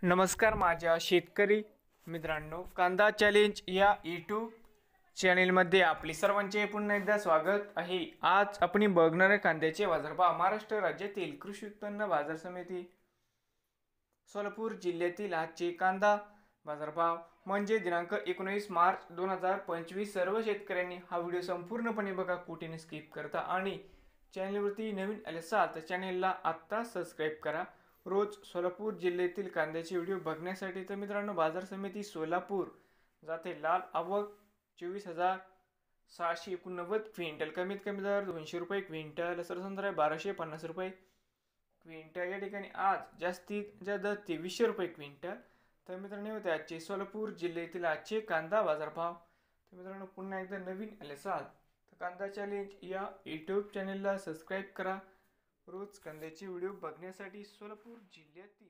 नमस्कार माझ्या शेतकरी मित्रांनो, कांदा चॅलेंज या यूट्यूब चॅनेलमध्ये आपले सर्वांचे पुन्हा एकदा स्वागत आहे। आज आपण बघणार आहे कांद्याचे बाजारभाव। महाराष्ट्र राज्यातील कृषी उत्पन्न बाजार समिती सोलापूर जिल्ह्यातील आजचे कांदा बाजारभाव म्हणजे दिनांक 19 मार्च 2025। सर्व शेतकऱ्यांनी हा व्हिडिओ संपूर्णपणे बघा, कुठेही स्किप करता, आणि चॅनलवरती नवीन आले असाल तर चॅनलला आत्ता सबस्क्राइब करा। रोज सोलापूर जिल्ह्यातील कांद्याचे व्हिडिओ बघण्यासाठी तर मित्रांनो, बाजार समिती सोलापूर जाते लाल आवक 24,689 क्विंटल, कमीत कमी दर 200 रुपये क्विंटल, सरसंद्र आहे 1250 रुपये क्विंटल। या ठिकाणी आज जास्तीत जास्त दर 2300 रुपये क्विंटल। तर मित्रांनो, होते आजचे सोलापूर जिल्ह्यातील आजचे कांदा बाजारभाव। तर मित्रांनो, पुन्हा एकदा नवीन आले असाल तर कांदा चॅलेंज या यूट्यूब चॅनेलला सबस्क्राइब करा रोज कांद्याचे व्हिडिओ बघण्यासाठी सोलापूर जिल्ह्यातील